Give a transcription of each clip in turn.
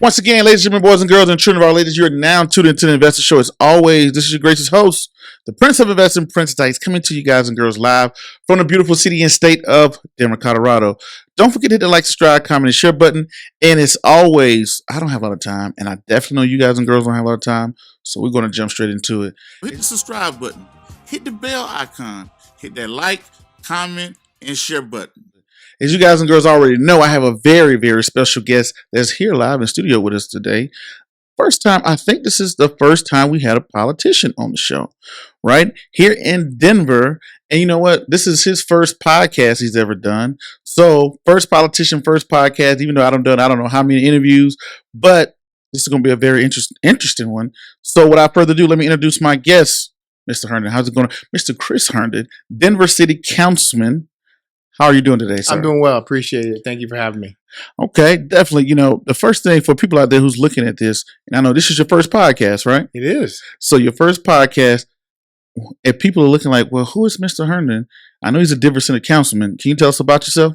Once again, ladies and gentlemen, boys and girls, and children of our ladies, you are now tuned into the Investor Show. As always, this is your gracious host, the Prince of Investing, Prince Dykes, coming to you guys and girls live from the beautiful city and state of Denver, Colorado. Don't forget to hit the like, subscribe, comment, and share button. And as always, I don't have a lot of time, and I definitely know you guys and girls don't have a lot of time, so we're going to jump straight into it. Hit the subscribe button, hit the bell icon, hit that like, comment, and share button. As you guys and girls already know, I have a very, very special guest that's here live in studio with us today. First time, I think this is the first time we had a politician on the show, right? Here in Denver. And you know what? This is his first podcast he's ever done. So first politician, first podcast, even though I don't know how many interviews, but this is going to be a very interesting one. So without further ado, let me introduce my guest, Mr. Herndon. How's it going? Mr. Chris Herndon, Denver City Councilman. How are you doing today, sir? I'm doing well. Appreciate it. Thank you for having me. Okay, definitely. You know, the first thing for people out there who's looking at this, and I know this is your first podcast, right? It is. So your first podcast, if people are looking like, well, who is Mr. Herndon? I know he's a Denver City Councilman. Can you tell us about yourself?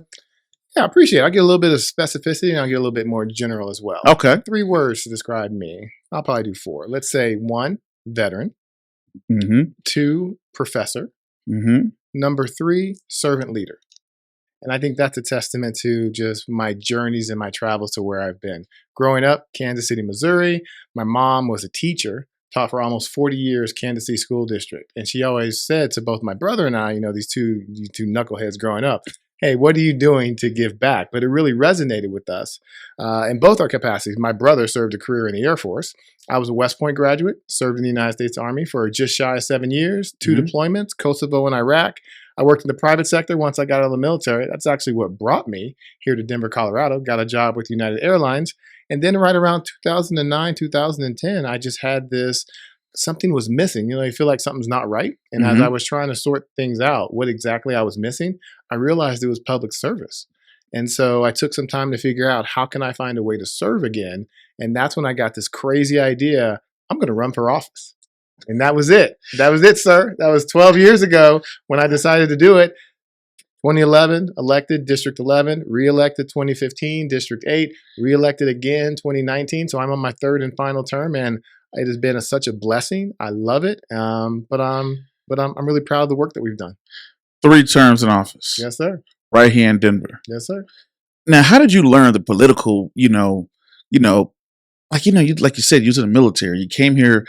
Yeah, I appreciate it. I'll get a little bit of specificity and I'll get a little bit more general as well. Okay. 3 words to describe me. I'll probably do 4. Let's say 1, veteran. Mm-hmm. 2, professor. Mm-hmm. Number 3, servant leader. And I think that's a testament to just my journeys and my travels to where I've been. Growing up, Kansas City, Missouri, my mom was a teacher, taught for almost 40 years, Kansas City School District. And she always said to both my brother and I, you know, these two knuckleheads growing up, hey, what are you doing to give back? But it really resonated with us in both our capacities. My brother served a career in the Air Force. I was a West Point graduate, served in the United States Army for just shy of 7 years, 2 deployments, Kosovo and Iraq. I worked in the private sector once I got out of the military. That's actually what brought me here to Denver, Colorado. Got a job with United Airlines. And then right around 2009, 2010, I just had this, something was missing. You know, you feel like something's not right. And as I was trying to sort things out, what exactly I was missing, I realized it was public service. And so I took some time to figure out how can I find a way to serve again. And that's when I got this crazy idea, I'm going to run for office. And that was it. That was it, sir. That was 12 years ago when I decided to do it. 2011, elected District 11, re-elected 2015, District 8, re-elected again 2019. So I'm on my 3rd and final term, and it has been such a blessing. I love it. But I'm really proud of the work that we've done. 3 terms in office. Yes, sir. Right here in Denver. Yes, sir. Now, how did you learn the political, like you said, you was in the military. You came here,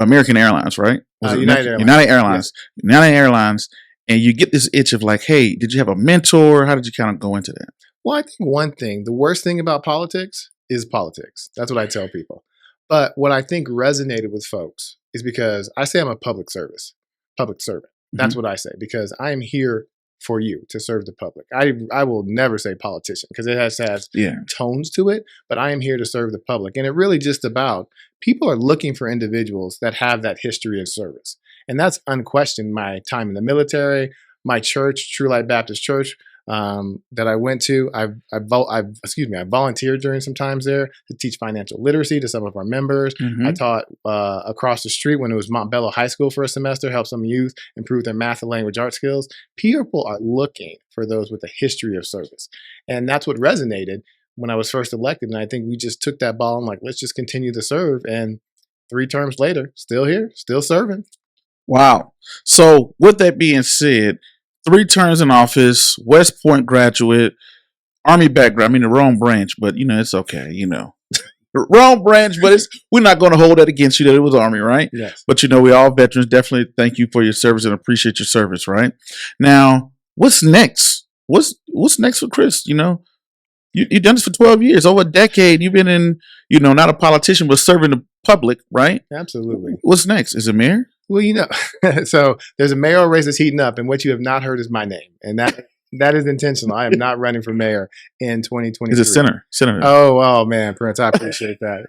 American Airlines, right? United Airlines. United Airlines. Yeah. United Airlines. And you get this itch of like, hey, did you have a mentor? How did you kind of go into that? Well, I think one thing, the worst thing about politics is politics. That's what I tell people. But what I think resonated with folks is because I say I'm a public servant. That's what I say, because I am here for you to serve the public. I will never say politician because it has tones to it, but I am here to serve the public. And it really just about people are looking for individuals that have that history of service. And that's unquestioned my time in the military, my church, True Light Baptist Church, that I went to. I volunteered during some times there to teach financial literacy to some of our members. I taught across the street when it was Montbello High School for a semester, helped some youth improve their math and language art skills. People are looking for those with a history of service. And that's what resonated when I was first elected. And I think we just took that ball and like, let's just continue to serve. And 3 terms later, still here, still serving. Wow. So with that being said, 3 terms in office, West Point graduate, Army background. I mean, the wrong branch, but, it's okay, Wrong branch, but we're not going to hold that against you that it was Army, right? Yes. But, we all veterans. Definitely thank you for your service and appreciate your service, right? Now, what's next? What's next for Chris? You've done this for 12 years, over a decade. You've been in, not a politician, but serving the public, right? Absolutely. What's next? Is it mayor? Well, so there's a mayoral race that's heating up, and what you have not heard is my name, and that is intentional. I am not running for mayor in 2023. Is it senator? Oh man, Prince, I appreciate that.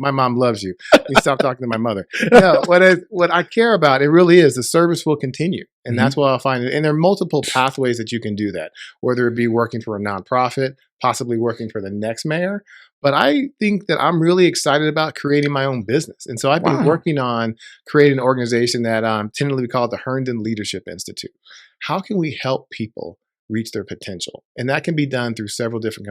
My mom loves you. You stop talking to my mother. No, what I care about, it really is the service will continue, and that's what I'll find. And there are multiple pathways that you can do that, whether it be working for a nonprofit, possibly working for the next mayor. But I think that I'm really excited about creating my own business. And so I've been working on creating an organization that tentatively we call it the Herndon Leadership Institute. How can we help people reach their potential. And that can be done through several different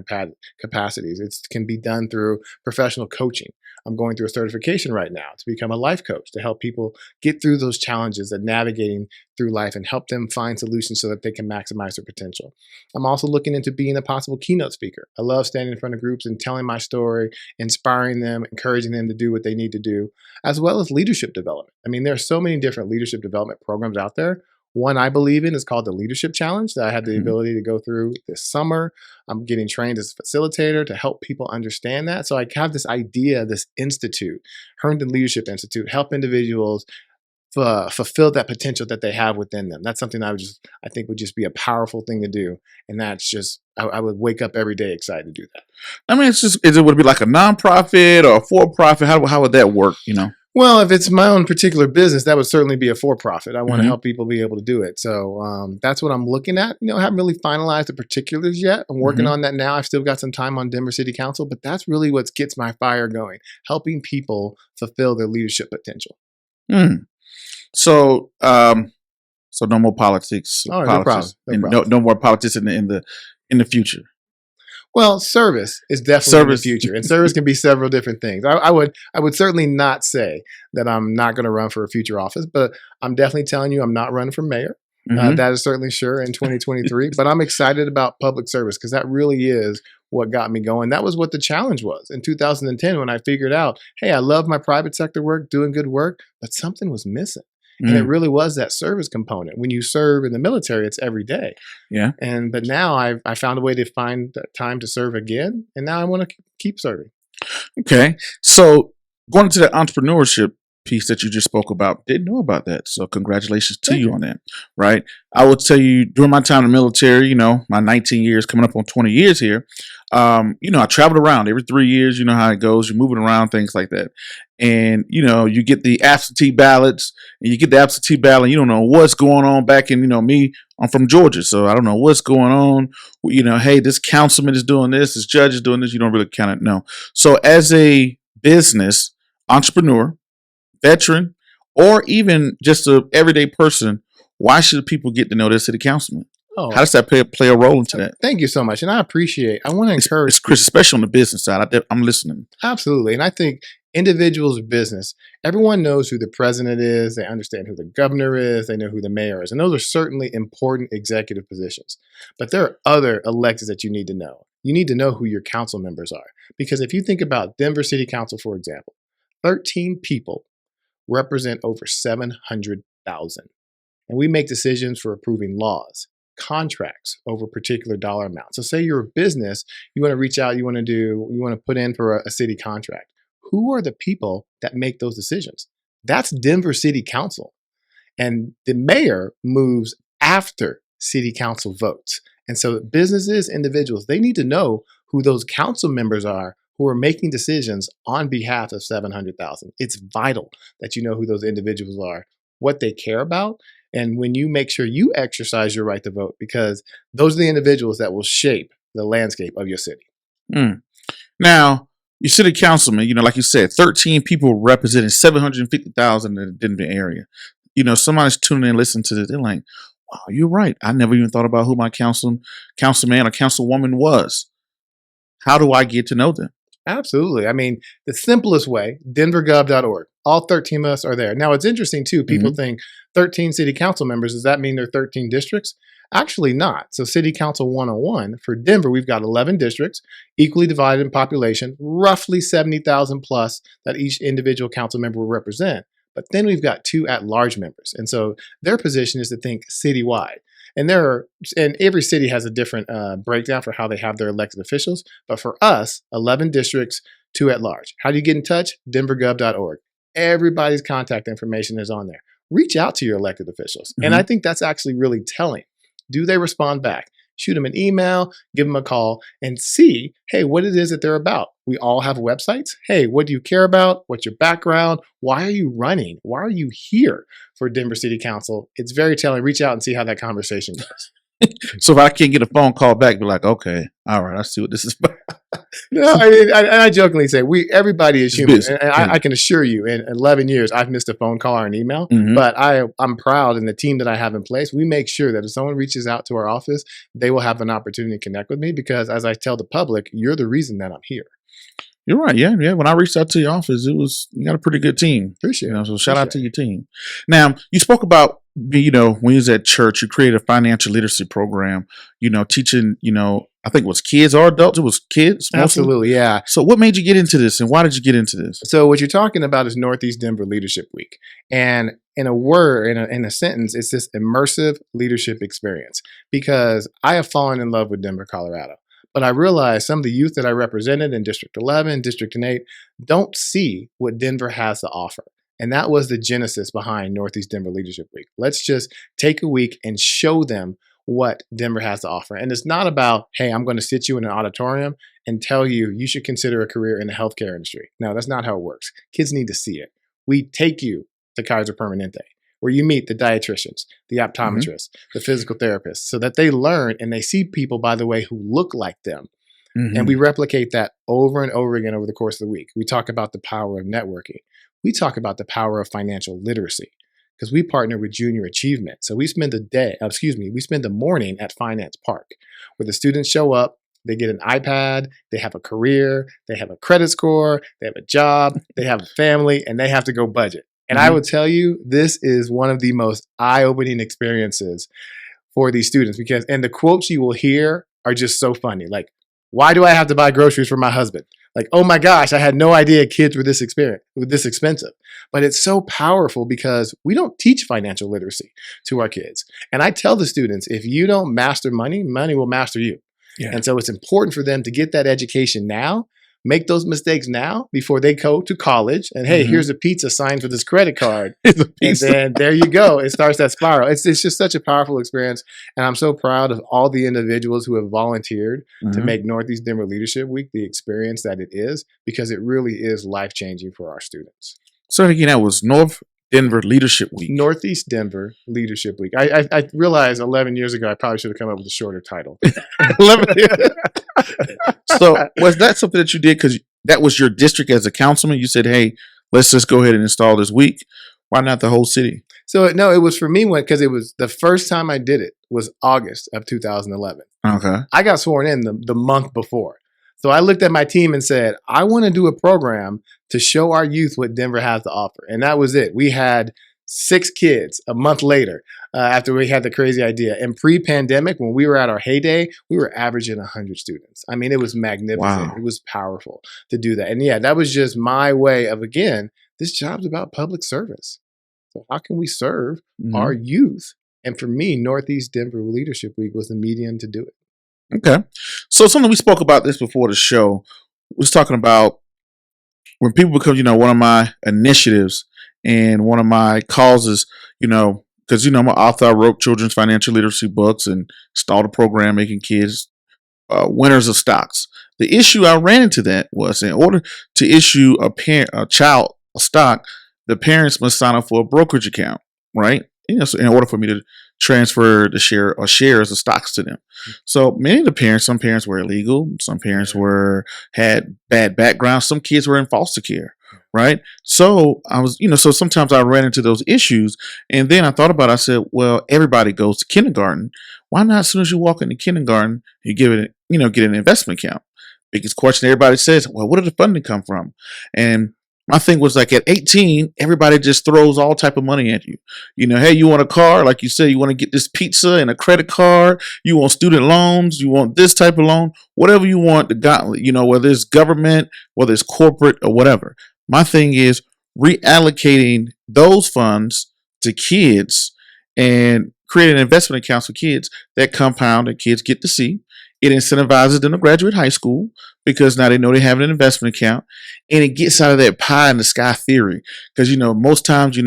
capacities. It can be done through professional coaching. I'm going through a certification right now to become a life coach to help people get through those challenges and navigating through life and help them find solutions so that they can maximize their potential. I'm also looking into being a possible keynote speaker. I love standing in front of groups and telling my story, inspiring them, encouraging them to do what they need to do, as well as leadership development. I mean, there are so many different leadership development programs out there. One I believe in is called the Leadership Challenge that I had the ability to go through this summer. I'm getting trained as a facilitator to help people understand that. So I have this idea, this institute, Herndon Leadership Institute, help individuals fulfill that potential that they have within them. That's something I think would just be a powerful thing to do. And that's just, I would wake up every day excited to do that. I mean, would it be like a nonprofit or a for-profit? How would that work, you know? Well, if it's my own particular business, that would certainly be a for-profit. I want to help people be able to do it. So that's what I'm looking at. You know, I haven't really finalized the particulars yet. I'm working on that now. I've still got some time on Denver City Council, but that's really what gets my fire going, helping people fulfill their leadership potential. So, so no more politics. Oh, no problem. No more politics in the future. Well, service is definitely in the future, and service can be several different things. I would certainly not say that I'm not going to run for a future office, but I'm definitely telling you I'm not running for mayor. That is certainly sure in 2023. But I'm excited about public service because that really is what got me going. That was what the challenge was in 2010 when I figured out, hey, I love my private sector work, doing good work, but something was missing. And it really was that service component. When you serve in the military, it's every day. Yeah. But now I found a way to find time to serve again, and now I want to keep serving. Okay. So going into the entrepreneurship piece that you just spoke about, didn't know about that. So congratulations to you on that. Right. I would tell you during my time in the military, you know, my 19 years coming up on 20 years here, you know, I traveled around every 3 years. You know how it goes. You're moving around, things like that. And, you know, you get the absentee ballots and you don't know what's going on back in, you know, me, I'm from Georgia. So I don't know what's going on. You know, hey, this councilman is doing this judge is doing this. You don't really kind of know. So as a business entrepreneur, veteran, or even just a everyday person, why should people get to know their city councilman? How does that play a role into that? Thank you so much. And I want to encourage. It's Chris, especially on the business side. I'm listening. Absolutely. And I think individuals' business, everyone knows who the president is. They understand who the governor is. They know who the mayor is. And those are certainly important executive positions. But there are other electeds that you need to know. You need to know who your council members are. Because if you think about Denver City Council, for example, 13 people represent over 700,000. And we make decisions for approving laws, contracts over particular dollar amounts. So say you're a business, you want to reach out, you want to put in for a city contract. Who are the people that make those decisions? That's Denver City Council. And the mayor moves after city council votes. And so businesses, individuals, they need to know who those council members are who are making decisions on behalf of 700,000. It's vital that you know who those individuals are, what they care about, and when you make sure you exercise your right to vote, because those are the individuals that will shape the landscape of your city. Now, your city councilman, you know, like you said, 13 people representing 750,000 in the Denver area. You know, somebody's tuning in, listening to this. They're like, wow, you're right. I never even thought about who my councilman or councilwoman was. How do I get to know them? Absolutely. I mean, the simplest way, denvergov.org. All 13 of us are there. Now, it's interesting, too. People think 13 city council members, does that mean there are 13 districts? Actually not. So City Council 101, for Denver, we've got 11 districts, equally divided in population, roughly 70,000 plus that each individual council member will represent. But then we've got 2 at-large members. And so their position is to think citywide. And every city has a different breakdown for how they have their elected officials. But for us, 11 districts, 2 at large. How do you get in touch? denvergov.org. Everybody's contact information is on there. Reach out to your elected officials. And I think that's actually really telling. Do they respond back? Shoot them an email, give them a call, and see, hey, what it is that they're about. We all have websites. Hey, what do you care about? What's your background? Why are you running? Why are you here for Denver City Council? It's very telling. Reach out and see how that conversation goes. So if I can't get a phone call back, be like, okay, all right, I see what this is about. No, I mean, I jokingly say everybody is It's human, busy. and Yeah. I can assure you, in 11 years, I've missed a phone call or an email. Mhm. But I'm proud, in the team that I have in place, we make sure that if someone reaches out to our office, they will have an opportunity to connect with me because, as I tell the public, you're the reason that I'm here. You're right. Yeah, yeah. When I reached out to your office, you got a pretty good team. Appreciate it. So shout out to your team. Now, you spoke about when you was at church, you created a financial literacy program. Teaching I think it was kids or adults. It was kids mostly. Absolutely, yeah. So what made you get into this, and why did you get into this? So what you're talking about is Northeast Denver Leadership Week, and in a word, in a sentence, it's this immersive leadership experience. Because I have fallen in love with Denver, Colorado. But I realized some of the youth that I represented in District 11, District 8 don't see what Denver has to offer. And that was the genesis behind Northeast Denver Leadership Week. Let's just take a week and show them what Denver has to offer. And it's not about, hey, I'm going to sit you in an auditorium and tell you you should consider a career in the healthcare industry. No, that's not how it works. Kids need to see it. We take you to Kaiser Permanente, where you meet the dietitians, the optometrists, the physical therapists, so that they learn and they see people, by the way, who look like them. And we replicate that over and over again over the course of the week. We talk about the power of networking. We talk about the power of financial literacy because we partner with Junior Achievement. So we spend the morning at Finance Park where the students show up, they get an iPad, they have a career, they have a credit score, they have a job, they have a family, and they have to go budget. And I would tell you, this is one of the most eye-opening experiences for these students and the quotes you will hear are just so funny. Like, why do I have to buy groceries for my husband? Like, oh my gosh, I had no idea kids were this expensive. But it's so powerful because we don't teach financial literacy to our kids. And I tell the students, if you don't master money, money will master you. Yeah. And so it's important for them to get that education now, make those mistakes now before they go to college. And hey, here's a pizza signed for this credit card. And then there you go. It starts that spiral. It's just such a powerful experience. And I'm so proud of all the individuals who have volunteered to make Northeast Denver Leadership Week the experience that it is, because it really is life-changing for our students. So again, that was North Denver Leadership Week. Northeast Denver Leadership Week. I realized 11 years ago I probably should have come up with a shorter title. 11 years. So was that something that you did because that was your district as a councilman? You said, hey, let's just go ahead and install this week. Why not the whole city? So no, it was for me because it was the first time I did it was August of 2011. Okay. I got sworn in the month before. So I looked at my team and said, I want to do a program to show our youth what Denver has to offer. And that was it. We had 6 kids a month later after we had the crazy idea. And pre-pandemic, when we were at our heyday, we were averaging 100 students. I mean, it was magnificent. Wow. It was powerful to do that. And yeah, that was just my way of, again, this job's about public service. So how can we serve our youth? And for me, Northeast Denver Leadership Week was the medium to do it. Okay. So something we spoke about this before the show was talking about when people become, one of my initiatives and one of my causes, because, I'm an author. I wrote children's financial literacy books and started a program making kids winners of stocks. The issue I ran into that was in order to issue a child a stock, the parents must sign up for a brokerage account, right? So in order for me to transfer the shares of stocks to them. So many of the parents, some parents were illegal, some parents had bad backgrounds, some kids were in foster care, right? So I was, so sometimes I ran into those issues, and then I thought about it, I said, well, everybody goes to kindergarten. Why not as soon as you walk into kindergarten, you get an investment account? Biggest question everybody says, well, where did the funding come from? And my thing was like at 18, everybody just throws all type of money at you. Hey, you want a car? Like you said, you want to get this pizza and a credit card. You want student loans. You want this type of loan. Whatever you want, whether it's government, whether it's corporate or whatever. My thing is reallocating those funds to kids and creating investment accounts for kids that compound that kids get to see. It incentivizes them to graduate high school because now they know they have an investment account, and it gets out of that pie in the sky theory. Because, most times,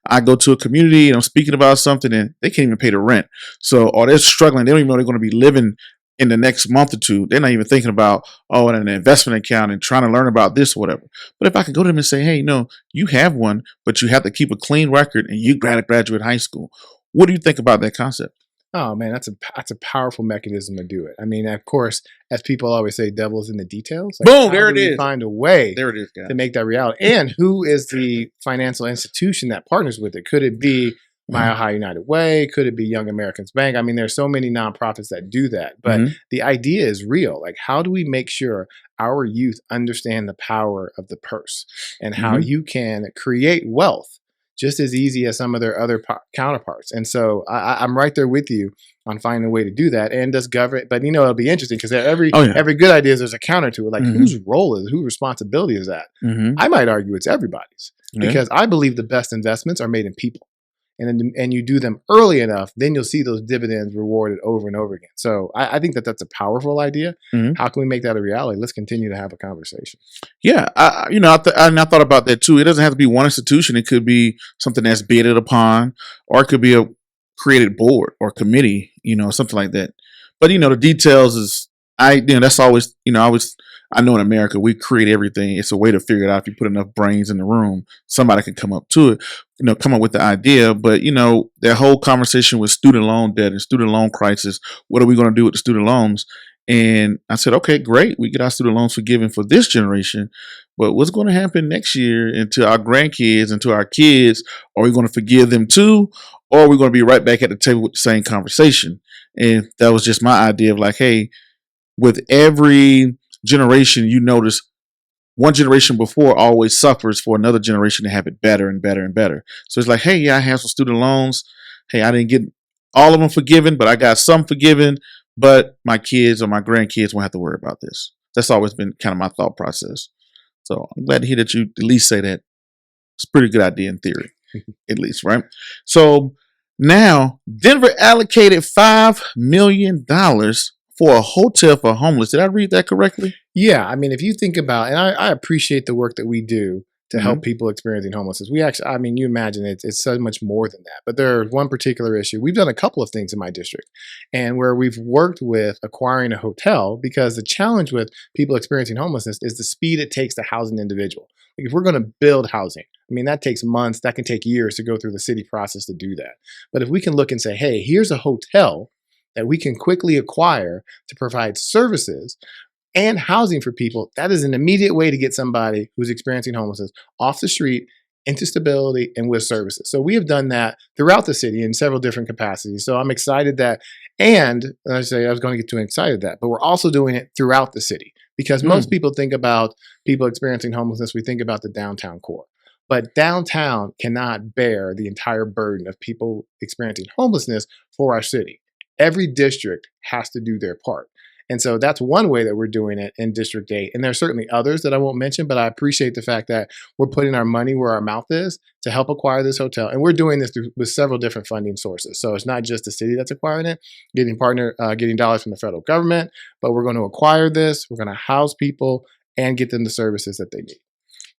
I go to a community and I'm speaking about something and they can't even pay the rent. So, or they're struggling. They don't even know they're going to be living in the next month or two. They're not even thinking about, an investment account and trying to learn about this or whatever. But if I can go to them and say, hey, you have one, but you have to keep a clean record and you graduate high school. What do you think about that concept? Oh man, that's a powerful mechanism to do it. I mean, of course, as people always say, devil's in the details. Like, Boom, how there do it we is. find a way There it is, guys. to make that reality? And who is the financial institution that partners with it? Could it be Mile High United Way? Could it be Young Americans Bank? I mean, there's so many nonprofits that do that. But the idea is real. Like, how do we make sure our youth understand the power of the purse and how you can create wealth just as easy as some of their other counterparts? And so I'm right there with you on finding a way to do that. And does government, but it'll be interesting because every good idea there's a counter to it. Like whose role is, whose responsibility is that? I might argue it's everybody's because I believe the best investments are made in people. And you do them early enough, then you'll see those dividends rewarded over and over again. So I think that's a powerful idea. How can we make that a reality? Let's continue to have a conversation. Yeah, I thought about that too. It doesn't have to be one institution. It could be something that's bidded upon, or it could be a created board or committee, something like that. But the details is that's always I know in America we create everything. It's a way to figure it out. If you put enough brains in the room, somebody can come up to it, come up with the idea. But that whole conversation with student loan debt and student loan crisis. What are we going to do with the student loans? And I said, okay, great. We get our student loans forgiven for this generation. But what's going to happen next year and to our grandkids and to our kids? Are we going to forgive them too? Or are we going to be right back at the table with the same conversation? And that was just my idea of like, hey, with every generation, you notice one generation before always suffers for another generation to have it better and better and better. So it's like, hey, yeah, I have some student loans. Hey, I didn't get all of them forgiven, but I got some forgiven. But my kids or my grandkids won't have to worry about this. That's always been kind of my thought process. So I'm glad to hear that you at least say that. It's a pretty good idea in theory, at least, right? So now Denver allocated $5 million for a hotel for homeless. Did I read that correctly? Yeah. I mean, if you think about, and I appreciate the work that we do to help people experiencing homelessness. We actually, I mean, you imagine it's so much more than that. But there's one particular issue. We've done a couple of things in my district and where we've worked with acquiring a hotel because the challenge with people experiencing homelessness is the speed it takes to house an individual. Like if we're going to build housing, I mean, that takes months, that can take years to go through the city process to do that. But if we can look and say, hey, here's a hotel that we can quickly acquire to provide services and housing for people, that is an immediate way to get somebody who's experiencing homelessness off the street into stability and with services. So we have done that throughout the city in several different capacities. So I'm excited that, and I say I was going to get too excited that, but we're also doing it throughout the city because most people think about people experiencing homelessness, we think about the downtown core. But downtown cannot bear the entire burden of people experiencing homelessness for our city. Every district has to do their part. And so that's one way that we're doing it in District 8. And there's certainly others that I won't mention, but I appreciate the fact that we're putting our money where our mouth is to help acquire this hotel. And we're doing this with several different funding sources. So it's not just the city that's acquiring it, getting dollars from the federal government, but we're going to acquire this, we're going to house people and get them the services that they need.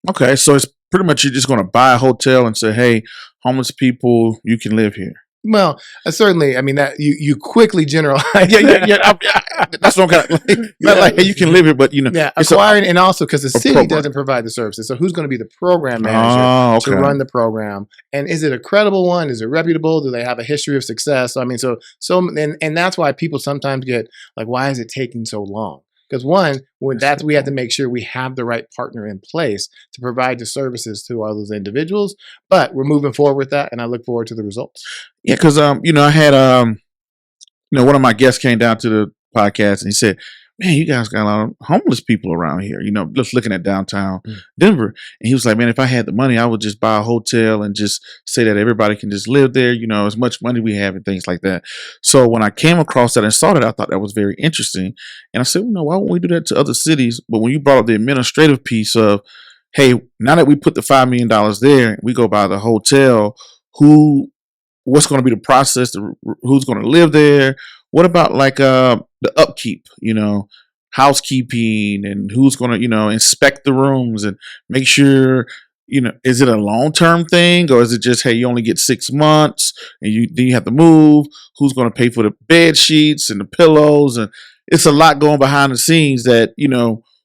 Okay, so it's pretty much you're just going to buy a hotel and say, hey, homeless people, you can live here. Well, certainly, I mean, that you quickly generalize. Yeah. That's what I'm kind of like. Not like, hey, you can live here, but acquiring, and also because the city doesn't provide the services. So who's going to be the program manager to run the program? And is it a credible one? Is it reputable? Do they have a history of success? I mean, and that's why people sometimes get like, why is it taking so long? Because one, we have to make sure we have the right partner in place to provide the services to all those individuals. But we're moving forward with that, and I look forward to the results. Yeah, because I had one of my guests came down to the podcast and he said, man, you guys got a lot of homeless people around here, just looking at downtown Denver. And he was like, man, if I had the money, I would just buy a hotel and just say that everybody can just live there, as much money we have and things like that. So when I came across that and saw that, I thought that was very interesting. And I said, well, no, why won't we do that to other cities? But when you brought up the administrative piece of, hey, now that we put the $5 million there, we go buy the hotel, what's going to be the process, who's going to live there? What about like the upkeep, housekeeping and who's going to, inspect the rooms and make sure, is it a long-term thing or is it just, hey, you only get 6 months and then you have to move? Who's going to pay for the bed sheets and the pillows? And it's a lot going behind the scenes that,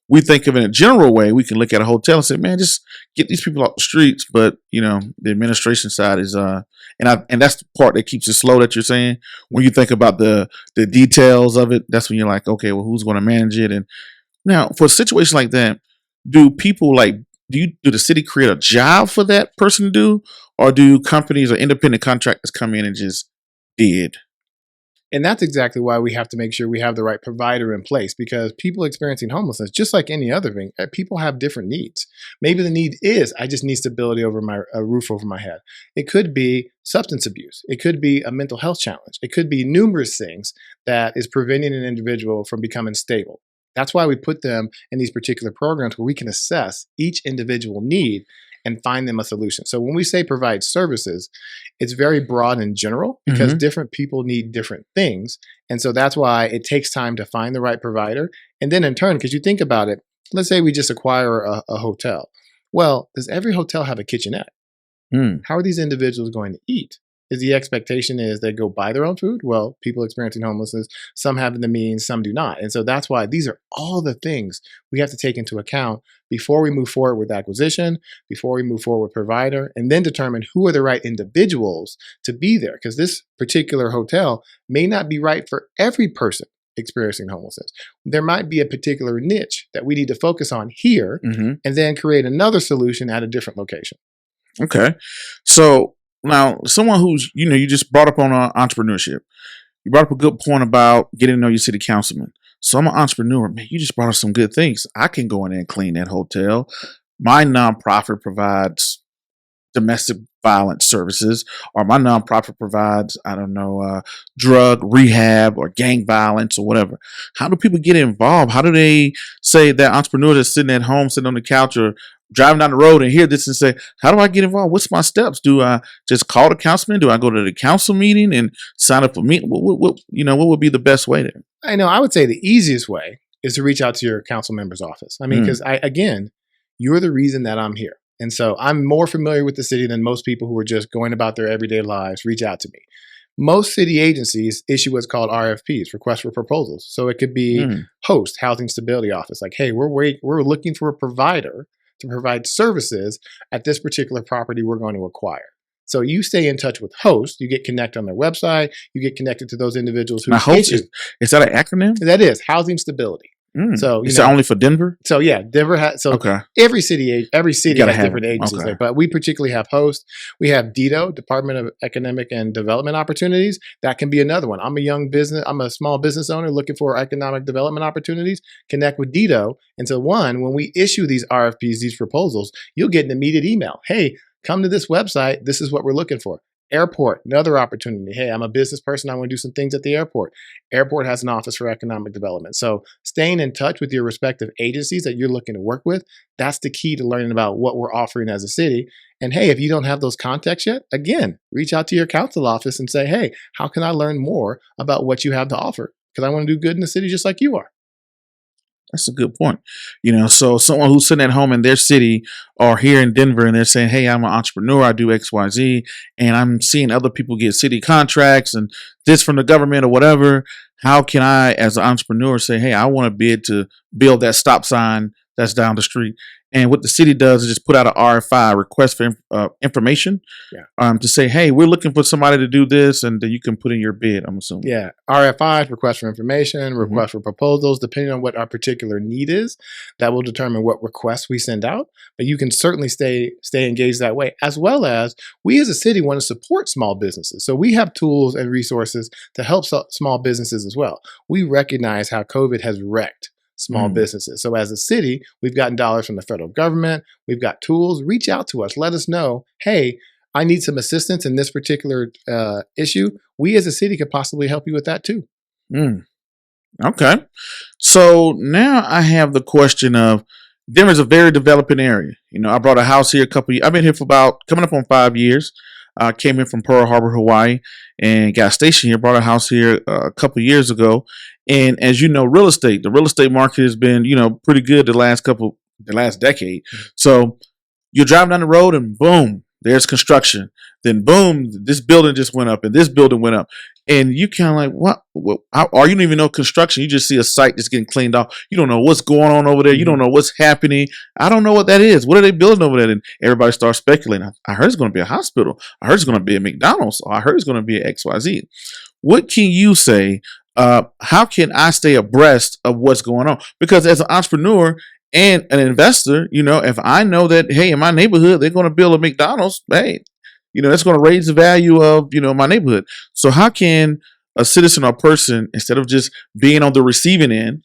we think of it in a general way. We can look at a hotel and say, man, just get these people off the streets. But the administration side is and that's the part that keeps it slow that you're saying. When you think about the details of it, that's when you're like, okay, well, who's going to manage it? And now for a situation like that, do people do the city create a job for that person to do, or do companies or independent contractors come in and just bid? And that's exactly why we have to make sure we have the right provider in place, because people experiencing homelessness, just like any other thing, people have different needs. Maybe the need is, I just need stability over a roof over my head. It could be substance abuse. It could be a mental health challenge. It could be numerous things that is preventing an individual from becoming stable. That's why we put them in these particular programs where we can assess each individual need and find them a solution. So when we say provide services, it's very broad in general because different people need different things. And so that's why it takes time to find the right provider. And then in turn, because you think about it, let's say we just acquire a hotel. Well, does every hotel have a kitchenette? How are these individuals going to eat? Is the expectation is they go buy their own food? Well, people experiencing homelessness, some have the means, some do not. And so that's why these are all the things we have to take into account before we move forward with acquisition, before we move forward with provider, and then determine who are the right individuals to be there. Because this particular hotel may not be right for every person experiencing homelessness. There might be a particular niche that we need to focus on here and then create another solution at a different location. Okay. So now, someone who's, you just brought up on entrepreneurship. You brought up a good point about getting to know your city councilman. So I'm an entrepreneur. Man, you just brought up some good things. I can go in there and clean that hotel. My nonprofit provides domestic violence services, or my nonprofit provides, drug rehab or gang violence or whatever. How do people get involved? How do they say that entrepreneur that's sitting at home, sitting on the couch or driving down the road and hear this and say, how do I get involved? What's my steps? Do I just call the councilman? Do I go to the council meeting and sign up for meeting? What would be the best way there? I would say the easiest way is to reach out to your council member's office. Because you're the reason that I'm here. And so I'm more familiar with the city than most people who are just going about their everyday lives. Reach out to me. Most city agencies issue what's called RFPs, requests for proposals. So it could be HOST, Housing Stability Office. Like, hey, we're looking for a provider to provide services at this particular property we're going to acquire. So you stay in touch with HOST, you get connected on their website, you get connected to those individuals who now, HOST is that an acronym? That is Housing Stability. So is that only for Denver? So yeah, Denver has every city has different agencies there, but we particularly have HOST. We have DITO, Department of Economic and Development Opportunities. That can be another one. I'm a small business owner looking for economic development opportunities. Connect with DITO. And so when we issue these RFPs, these proposals, you'll get an immediate email. Hey, come to this website. This is what we're looking for. Airport, another opportunity. Hey, I'm a business person. I want to do some things at the airport. Airport has an office for economic development. So staying in touch with your respective agencies that you're looking to work with, that's the key to learning about what we're offering as a city. And hey, if you don't have those contacts yet, again, reach out to your council office and say, hey, how can I learn more about what you have to offer? Because I want to do good in the city just like you are. That's a good point. So someone who's sitting at home in their city or here in Denver and they're saying, hey, I'm an entrepreneur, I do XYZ, and I'm seeing other people get city contracts and this from the government or whatever. How can I, as an entrepreneur, say, hey, I want to bid to build that stop sign that's down the street? And what the city does is just put out an RFI, request for information, to say, hey, we're looking for somebody to do this, and then you can put in your bid, I'm assuming. Yeah, RFIs, request for information, request for proposals, depending on what our particular need is, that will determine what requests we send out. But you can certainly stay engaged that way, as well as we as a city want to support small businesses. So we have tools and resources to help small businesses as well. We recognize how COVID has wrecked small businesses. So as a city, we've gotten dollars from the federal government. We've got tools. Reach out to us. Let us know, hey, I need some assistance in this particular issue. We as a city could possibly help you with that too. Okay. So now I have the question of, Denver's a very developing area. I bought a house here I've been here for coming up on 5 years. I came in from Pearl Harbor, Hawaii, and got stationed here. Bought a house here a couple years ago. And as you know, the real estate market has been, pretty good the last decade. So you're driving down the road and boom, there's construction. Then boom, this building just went up and this building went up. And you kind of like, what? Or you don't even know construction. You just see a site that's getting cleaned off. You don't know what's going on over there. You don't know what's happening. I don't know what that is. What are they building over there? And everybody starts speculating. I heard it's going to be a hospital. I heard it's going to be a McDonald's. Or I heard it's going to be a XYZ. What can you say? How can I stay abreast of what's going on? Because as an entrepreneur and an investor, if I know that, hey, in my neighborhood, they're going to build a McDonald's, hey, that's going to raise the value of, my neighborhood. So how can a citizen or person, instead of just being on the receiving end,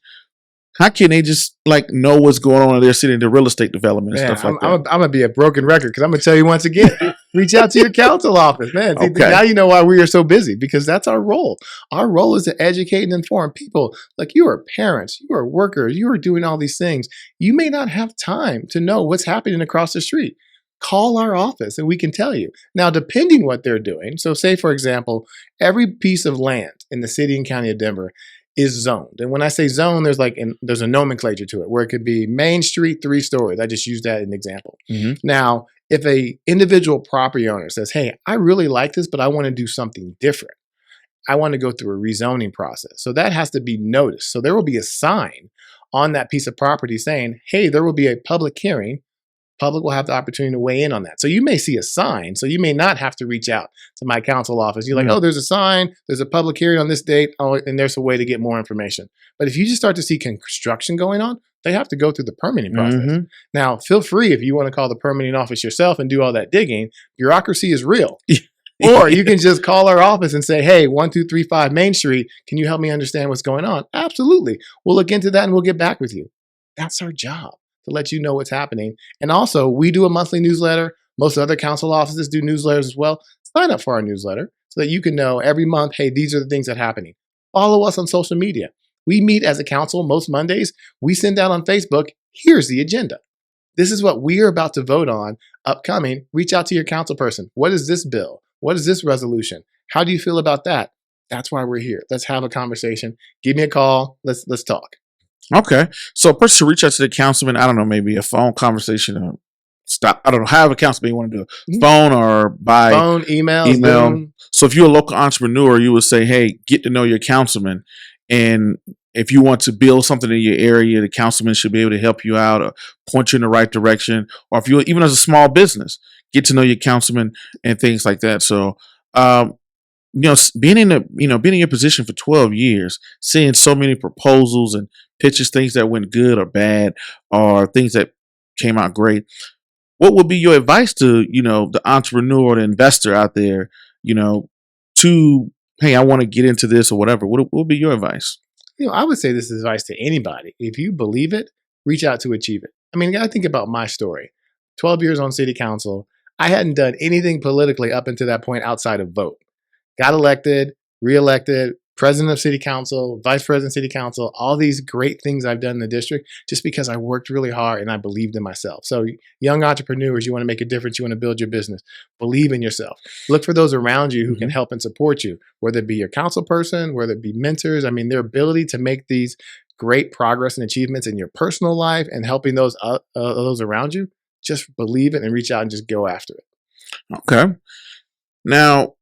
how can they just know what's going on in their city, the real estate development and stuff like that? I'm going to be a broken record because I'm going to tell you once again, reach out to your council office, man. Okay. Now you know why we are so busy, because that's our role. Our role is to educate and inform people. Like, you are parents, you are workers, you are doing all these things. You may not have time to know what's happening across the street. Call our office and we can tell you. Now, depending what they're doing, so say, for example, every piece of land in the city and county of Denver is zoned. And when I say zone, there's a nomenclature to it, where it could be Main Street 3 stories. I just use that as an example. Mm-hmm. Now, if a individual property owner says, hey, I really like this, but I want to do something different, I want to go through a rezoning process. So that has to be noticed. So there will be a sign on that piece of property saying, hey, there will be a public hearing. Public will have the opportunity to weigh in on that. So you may see a sign. So you may not have to reach out to my council office. You're like, oh, there's a sign, there's a public hearing on this date, and there's a way to get more information. But if you just start to see construction going on, they have to go through the permitting process. Mm-hmm. Now, feel free, if you want to call the permitting office yourself and do all that digging. Bureaucracy is real. Or you can just call our office and say, hey, 1235 Main Street, can you help me understand what's going on? Absolutely. We'll look into that and we'll get back with you. That's our job, to let you know what's happening. And also, we do a monthly newsletter. Most other council offices do newsletters as well. Sign up for our newsletter so that you can know every month, hey, these are the things that are happening. Follow us on social media. We meet as a council most Mondays. We send out on Facebook, here's the agenda. This is what we are about to vote on upcoming. Reach out to your council person. What is this bill? What is this resolution? How do you feel about that? That's why we're here. Let's have a conversation. Give me a call. Let's talk. Okay. So a person should reach out to the councilman, I don't know, maybe a phone conversation or I don't know, however councilman you want to do it. Phone or by phone, email. Zoom. So if you're a local entrepreneur, you would say, hey, get to know your councilman. And if you want to build something in your area, the councilman should be able to help you out or point you in the right direction. Or if you, even as a small business, get to know your councilman and things like that. So, being in your position for 12 years, seeing so many proposals and pitches, things that went good or bad, or things that came out great, what would be your advice to, the entrepreneur or the investor out there, to, hey, I want to get into this or whatever? What would be your advice? I would say this is advice to anybody. If you believe it, reach out to achieve it. I mean, you got to think about my story. 12 years on city council. I hadn't done anything politically up until that point outside of vote. Got elected, reelected, president of city council, vice president of city council, all these great things I've done in the district just because I worked really hard and I believed in myself. So young entrepreneurs, you want to make a difference, you want to build your business, believe in yourself. Look for those around you who can help and support you, whether it be your council person, whether it be mentors. I mean, their ability to make these great progress and achievements in your personal life and helping those around you, just believe it and reach out and just go after it. Okay. Now,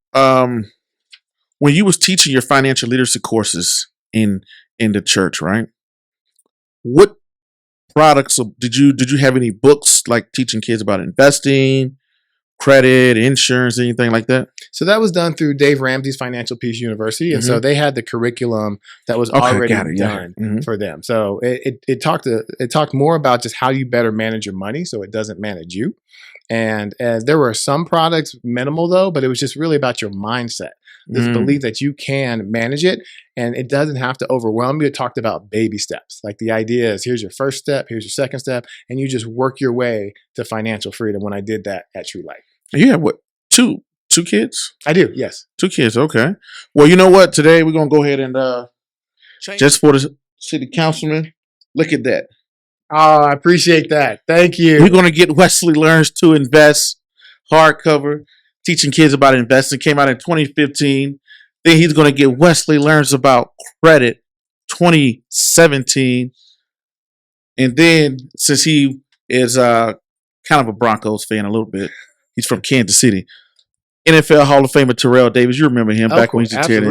when you was teaching your financial literacy courses in the church, right? What products did you have any books like teaching kids about investing, credit, insurance, anything like that? So that was done through Dave Ramsey's Financial Peace University. And so they had the curriculum that was already done for them. So it talked more about just how you better manage your money so it doesn't manage you. And there were some products, minimal though, but it was just really about your mindset. This belief that you can manage it and it doesn't have to overwhelm you. It talked about baby steps. Like the idea is, here's your first step, here's your second step, and you just work your way to financial freedom when I did that at True Light. Yeah, what, two kids? I do, yes. 2 kids, okay. Well, you know what? Today we're going to go ahead and, just for the city councilman, look at that. Oh, I appreciate that. Thank you. We're going to get Wesley Learns to Invest hardcover. Teaching kids about investing, came out in 2015. Then he's going to get Wesley Learns About Credit 2017. And then since he is kind of a Broncos fan a little bit, he's from Kansas City. NFL Hall of Famer Terrell Davis. You remember him back when he was a kid.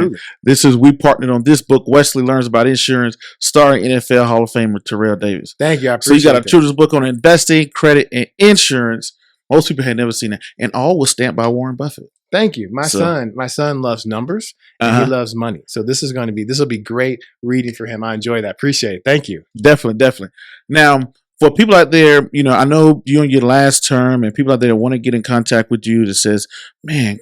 We partnered on this book, Wesley Learns About Insurance, starring NFL Hall of Famer Terrell Davis. Thank you. I appreciate So you got a children's book on investing, credit, and insurance. Most people had never seen that. And all was stamped by Warren Buffett. Thank you. My son loves numbers and he loves money. So this will be great reading for him. I enjoy that. Appreciate it. Thank you. Definitely. Now, for people out there, I know you on your last term, and people out there that want to get in contact with you that says, man,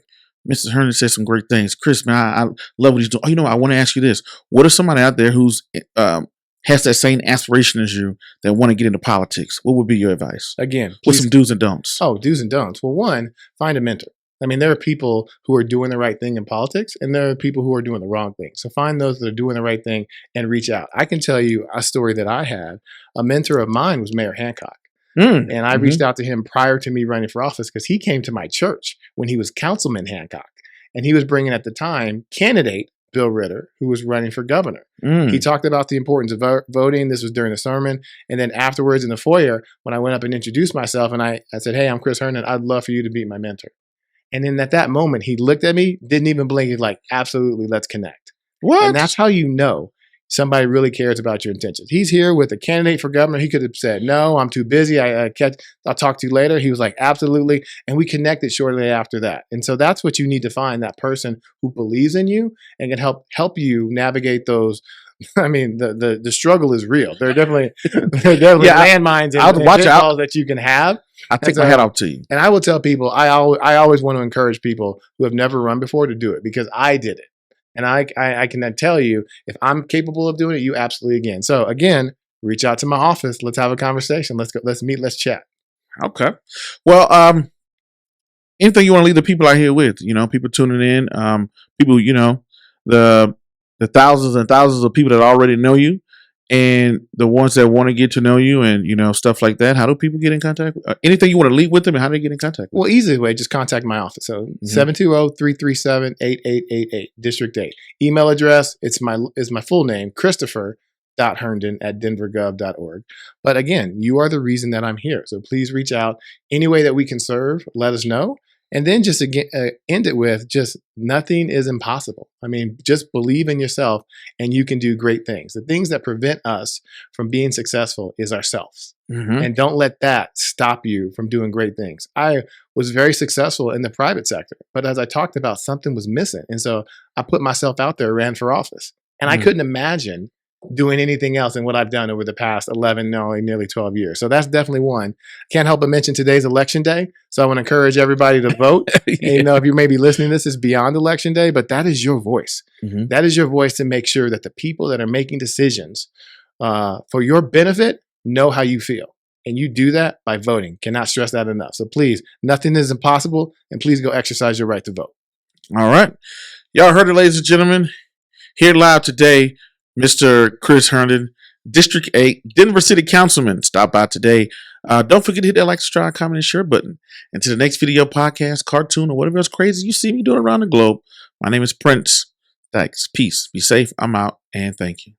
Mr. Herndon said some great things. Chris, man, I love what he's doing. I want to ask you this. What if somebody out there who's has that same aspiration as you that want to get into politics? What would be your advice? Again, with some do's and don'ts. Oh, do's and don'ts. Well, one, find a mentor. I mean, there are people who are doing the right thing in politics, and there are people who are doing the wrong thing. So find those that are doing the right thing and reach out. I can tell you a story that I had. A mentor of mine was Mayor Hancock. And I reached out to him prior to me running for office because he came to my church when he was Councilman Hancock. And he was bringing, at the time, candidate Bill Ritter, who was running for governor. He talked about the importance of voting. This was during the sermon. And then afterwards in the foyer, when I went up and introduced myself, and I said, hey, I'm Chris Herndon. I'd love for you to be my mentor. And then at that moment, he looked at me, didn't even blink. He's like, absolutely, let's connect. What? And that's how you know somebody really cares about your intentions. He's here with a candidate for governor. He could have said, no, I'm too busy. I'll talk to you later. He was like, absolutely. And we connected shortly after that. And so that's what you need to find, that person who believes in you and can help you navigate those. I mean, the struggle is real. There are definitely landmines and pitfalls that you can have. I take my hat off to you. And I will tell people, I always want to encourage people who have never run before to do it because I did it. And I can then tell you, if I'm capable of doing it, you absolutely can. So again, reach out to my office. Let's have a conversation. Let's go. Let's meet. Let's chat. Okay. Well, anything you want to leave the people out here with? People tuning in. People, the thousands and thousands of people that already know you, and the ones that want to get to know you, and stuff like that. How do people get in contact? Anything you want to leave with them, and how do they get in contact? Well, easy way, just contact my office. So 720-337-8888, District 8. Email address, is my full name, Christopher.Herndon@denvergov.org. But again, you are the reason that I'm here. So please reach out. Any way that we can serve, let us know. And then just again, end it with just nothing is impossible. I mean, just believe in yourself and you can do great things. The things that prevent us from being successful is ourselves. And don't let that stop you from doing great things. I was very successful in the private sector, but as I talked about, something was missing. And so I put myself out there, ran for office. And I couldn't imagine doing anything else than what I've done over the past nearly 12 years. So that's definitely one. Can't help but mention today's election day. So I want to encourage everybody to vote. And, if you may be listening to this, is beyond election day, but that is your voice. That is your voice to make sure that the people that are making decisions for your benefit know how you feel. And you do that by voting. Cannot stress that enough. So please, nothing is impossible. And please go exercise your right to vote. All right. Y'all heard it, ladies and gentlemen. Here live today, Mr. Chris Herndon, District 8, Denver City Councilman. Stop by today. Don't forget to hit that like, subscribe, comment, and share button. And to the next video, podcast, cartoon, or whatever else crazy you see me doing around the globe. My name is Prince Dykes. Peace. Be safe. I'm out. And thank you.